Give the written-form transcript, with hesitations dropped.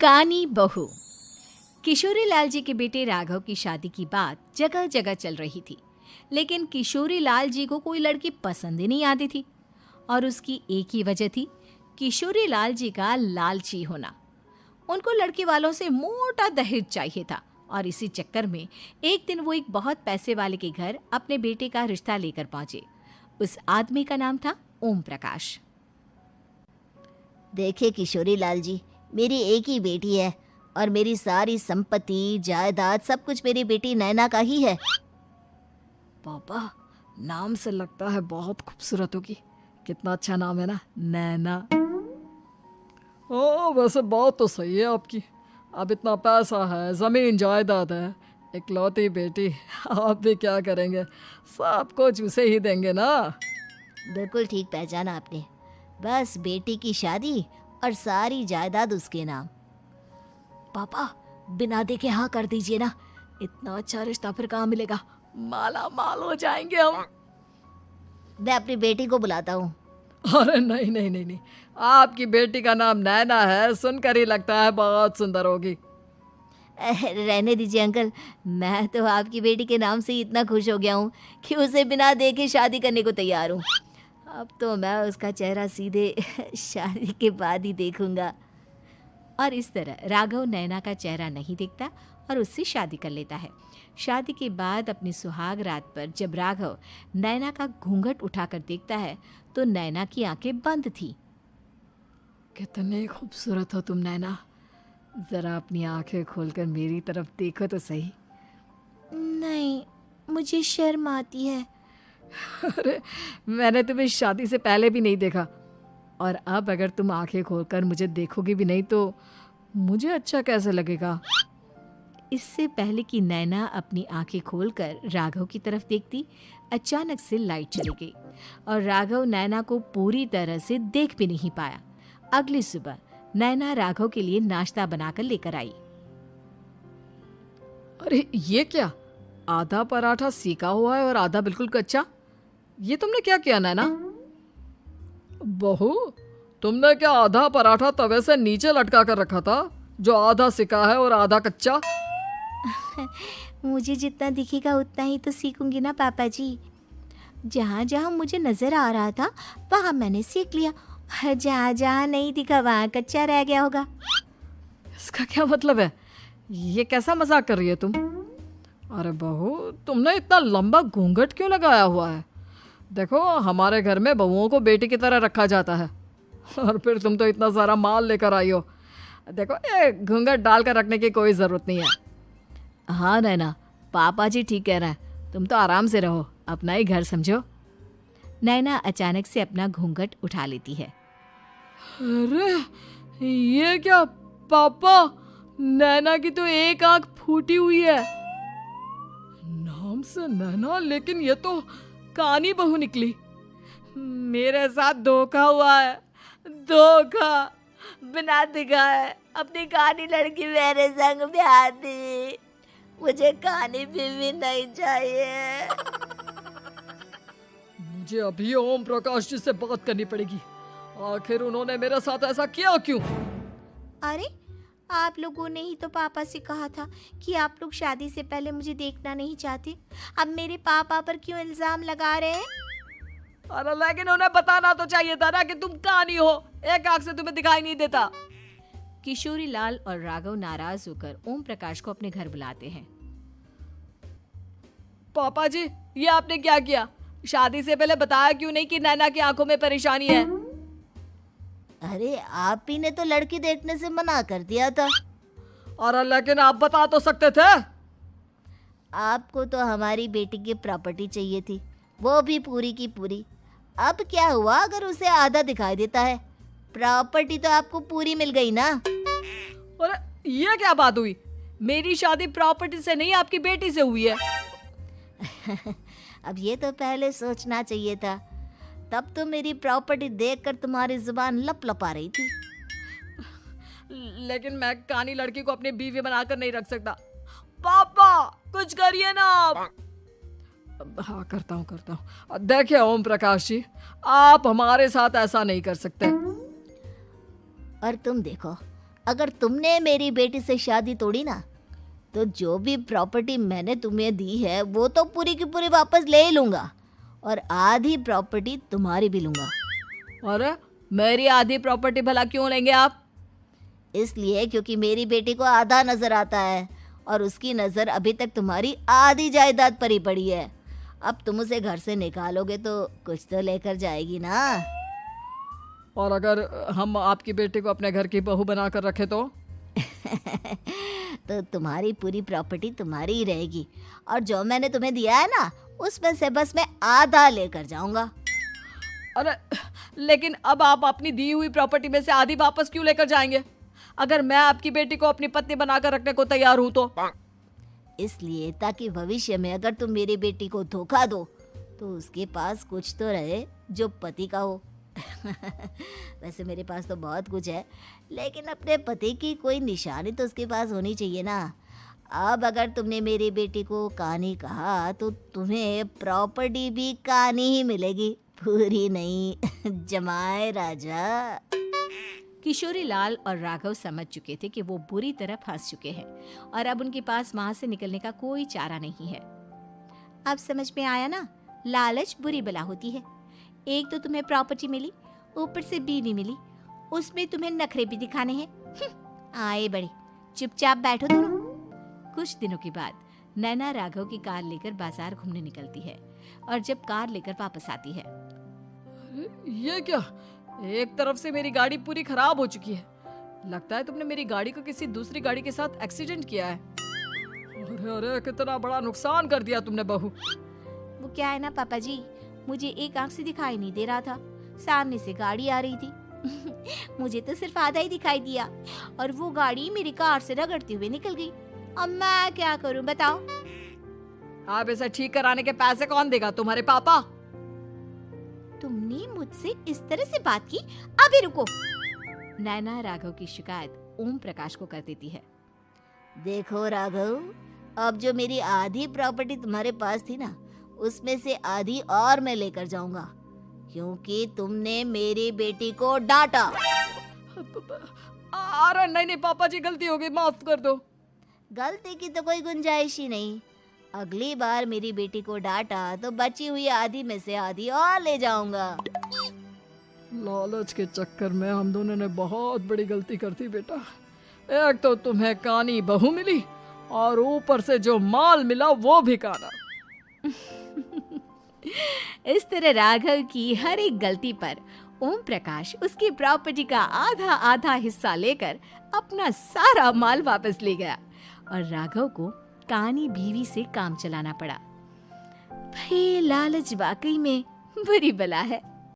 कानी बहू। किशोरी लाल जी के बेटे राघव की शादी की बात जगह जगह चल रही थी, लेकिन किशोरी लाल जी को कोई लड़की पसंद ही नहीं आती थी। और उसकी एक ही वजह थी, किशोरी लाल जी का लालची होना। उनको लड़की वालों से मोटा दहेज चाहिए था और इसी चक्कर में एक दिन वो एक बहुत पैसे वाले के घर अपने बेटे का रिश्ता लेकर पहुंचे। उस आदमी का नाम था ओम प्रकाश। देखिए किशोरी लाल जी, मेरी एक ही बेटी है और मेरी सारी संपत्ति जायदाद सब कुछ मेरी बेटी नैना का ही है। पापा, नाम से लगता है बहुत खूबसूरत होगी। कितना अच्छा नाम है ना, नैना। ओ, वैसे बात तो सही है आपकी। अब इतना पैसा है, जमीन जायदाद है, इकलौती बेटी, आप भी क्या करेंगे? सब कुछ उसे ही देंगे ना। बिल्कुल ठीक पहचाना आपने। बस बेटी की शादी और सारी जायदाद उसके नाम। पापा, बिना देखे हाँ कर दीजिए ना। इतना अच्छा रिश्ता फिर कहाँ मिलेगा? माला माल हो जाएंगे हम। मैं अपनी बेटी को बुलाता हूँ। अरे नहीं नहीं नहीं नहीं, आपकी बेटी का नाम नैना है, सुनकर ही लगता है बहुत सुंदर होगी। रहने दीजिए अंकल, मैं तो आपकी बेटी के नाम से ही इतना खुश हो गया हूँ कि उसे बिना देखे शादी करने को तैयार हूँ। अब तो मैं उसका चेहरा सीधे शादी के बाद ही देखूंगा। और इस तरह राघव नैना का चेहरा नहीं देखता और उससे शादी कर लेता है। शादी के बाद अपनी सुहाग रात पर जब राघव नैना का घूंघट उठाकर देखता है तो नैना की आंखें बंद थी। कितने खूबसूरत हो तुम नैना, जरा अपनी आंखें खोलकर मेरी तरफ देखो तो सही। नहीं, मुझे शर्म आती है। अरे, मैंने तुम्हें शादी से पहले भी नहीं देखा, और अब अगर तुम आंखें खोलकर मुझे देखोगी भी नहीं तो मुझे अच्छा कैसे लगेगा? इससे पहले कि नैना अपनी आंखें खोलकर राघव की तरफ देखती, अचानक से लाइट चली गई और राघव नैना को पूरी तरह से देख भी नहीं पाया। अगली सुबह नैना राघव के लिए नाश्ता बनाकर लेकर आई। अरे ये क्या, आधा पराठा सेका हुआ है और आधा बिल्कुल कच्चा। ये तुमने क्या किया नैना? बहू, तुमने क्या आधा पराठा तवे से नीचे लटका कर रखा था, जो आधा सिका है और आधा कच्चा? मुझे जितना दिखेगा उतना ही तो सीखूंगी ना पापा जी। जहाँ जहाँ मुझे नजर आ रहा था वहाँ मैंने सीख लिया, जहाँ जहाँ नहीं दिखा वहाँ कच्चा रह गया होगा। इसका क्या मतलब है? ये कैसा मजाक कर रही है तुम? अरे बहू, तुमने इतना लंबा घूंघट क्यों लगाया हुआ है? देखो, हमारे घर में बहुओं को बेटी की तरह रखा जाता है, और फिर तुम तो इतना सारा माल लेकर आई हो। देखो, ये घूंघट डालकर रखने की कोई ज़रूरत नहीं है। हाँ नैना, पापा जी ठीक कह रहे हैं, तुम तो आराम से रहो, अपना ही घर समझो। नैना अचानक से अपना घूंघट उठा लेती है। अरे ये क्या पापा, नैना की तो एक आंख फूटी हुई है। नाम से नैना, लेकिन ये तो कानी बहू निकली। मेरे साथ धोखा हुआ है, धोखा। बिना दिखाए अपनी कानी लड़की मेरे संग ब्याह दी। मुझे कानी बीवी नहीं चाहिए। मुझे अभी ओम प्रकाश जी से बात करनी पड़ेगी। आखिर उन्होंने मेरे साथ ऐसा किया क्यों? अरे, आप लोगों ने ही तो पापा से कहा था कि आप लोग शादी से पहले मुझे देखना नहीं चाहते। अब मेरे पापा पर क्यों इल्जाम लगा रहे हैं? अरे लेकिन उन्हें बताना तो चाहिए था ना कि तुम कानी हो, एक आंख से तुम्हें दिखाई नहीं देता। किशोरी लाल और राघव नाराज होकर ओम प्रकाश को अपने घर बुलाते हैं। पापा जी, ये आपने क्या किया? शादी से पहले बताया क्यों नहीं कि नैना की आंखों में परेशानी है? अरे, आप ही ने तो लड़की देखने से मना कर दिया था। अरे लेकिन आप बता तो सकते थे। आपको तो हमारी बेटी की प्रॉपर्टी चाहिए थी, वो भी पूरी की पूरी। अब क्या हुआ अगर उसे आधा दिखाई देता है? प्रॉपर्टी तो आपको पूरी मिल गई ना। अरे ये क्या बात हुई? मेरी शादी प्रॉपर्टी से नहीं, आपकी बेटी से हुई है। अब ये तो पहले सोचना चाहिए था, तब तो मेरी प्रॉपर्टी देखकर तुम्हारी जुबान लप लपा रही थी। लेकिन मैं कानी लड़की को अपनी बीवी बनाकर नहीं रख सकता। पापा, कुछ करिए ना आप। हाँ, करता हूँ। देखिए ओम प्रकाश जी, आप हमारे साथ ऐसा नहीं कर सकते। और तुम देखो, अगर तुमने मेरी बेटी से शादी तोड़ी ना, तो जो भी प्रॉपर्टी मैंने तुम्हें दी है वो तो पूरी की पूरी वापस ले ही लूँगा, और आधी प्रॉपर्टी तुम्हारी भी लूँगा। अरे मेरी आधी प्रॉपर्टी भला क्यों लेंगे आप? इसलिए क्योंकि मेरी बेटी को आधा नज़र आता है और उसकी नज़र अभी तक तुम्हारी आधी जायदाद पर ही पड़ी है। अब तुम उसे घर से निकालोगे तो कुछ तो लेकर जाएगी ना। और अगर हम आपकी बेटी को अपने घर की बहू बना कर रखे तो? तो तुम्हारी पूरी प्रॉपर्टी तुम्हारी ही रहेगी, और जो मैंने तुम्हें दिया है ना, उसमें से बस मैं आधा लेकर जाऊंगा। अरे लेकिन अब आप अपनी दी हुई प्रॉपर्टी में से आधी वापस क्यों लेकर जाएंगे? अगर मैं आपकी बेटी को अपनी पत्नी बनाकर रखने को तैयार हूं तो? इसलिए ताकि भविष्य में अगर तुम मेरी बेटी को धोखा दो तो उसके पास कुछ तो रहे जो पति का हो। वैसे मेरे पास तो बहुत कुछ है, लेकिन अपने पति की कोई निशानी तो उसके पास होनी चाहिए ना। अब अगर तुमने मेरी बेटी को कानी कहा तो तुम्हें प्रॉपर्टी भी कानी ही मिलेगी, पूरी नहीं। जमाए राजा। किशोरी लाल और राघव समझ चुके थे कि वो बुरी तरह फंस चुके हैं और अब उनके पास वहां से निकलने का कोई चारा नहीं है। अब समझ में आया ना, लालच बुरी बला होती है। एक तो तुम्हें प्रॉपर्टी मिली, ऊपर से बीवी मिली, उसमें तुम्हें नखरे भी दिखाने हैं। आए बड़े, चुपचाप बैठो दोनों। कुछ दिनों के बाद नैना राघव की कार लेकर बाजार घूमने निकलती है और जब कार लेकर वापस आती है, ये क्या? एक तरफ से मेरी गाड़ी पूरी खराब हो चुकी है। लगता है तुमने मेरी गाड़ी को किसी दूसरी गाड़ी के साथ एक्सीडेंट किया है। अरे अरे कितना बड़ा नुकसान कर दिया तुमने बहू। वो क्या है ना पापा जी, मुझे एक आंख से दिखाई नहीं दे रहा था, सामने से गाड़ी आ रही थी। मुझे तो सिर्फ आधा ही दिखाई दिया और वो गाड़ी मेरी कार से रगड़ते हुए निकल गई। अब मैं क्या करूं बताओ? आप इसे ठीक कराने के पैसे कौन देगा? तुम्हारे पापा। तुमने मुझसे इस तरह से बात की? अभी रुको। नैना राघव की शिकायत ओम प्रकाश को कर देती है। देखो राघव, अब जो मेरी आधी प्रॉपर्टी तुम्हारे पास थी ना, उसमें से आधी और मैं लेकर जाऊंगा, क्योंकि तुमने मेरी बेटी को डांटा। अरे नहीं नहीं पापा जी, गलती हो गई, माफ कर दो। गलती की तो कोई गुंजाइश ही नहीं। अगली बार मेरी बेटी को डांटा तो बची हुई आधी में से आधी और ले जाऊंगा। लालच के चक्कर में हम दोनों ने बहुत बड़ी गलती कर दी बेटा। एक तो तुम्हें कानी बहू मिली और ऊपर से जो माल मिला वो भी काना। इस तरह राघव की हर एक गलती पर ओम प्रकाश उसकी प्रॉपर्टी का आधा आधा हिस्सा लेकर अपना सारा माल वापस ले गया और राघव को कानी बीवी से काम चलाना पड़ा। भाई लालच वाकई में बुरी बला है।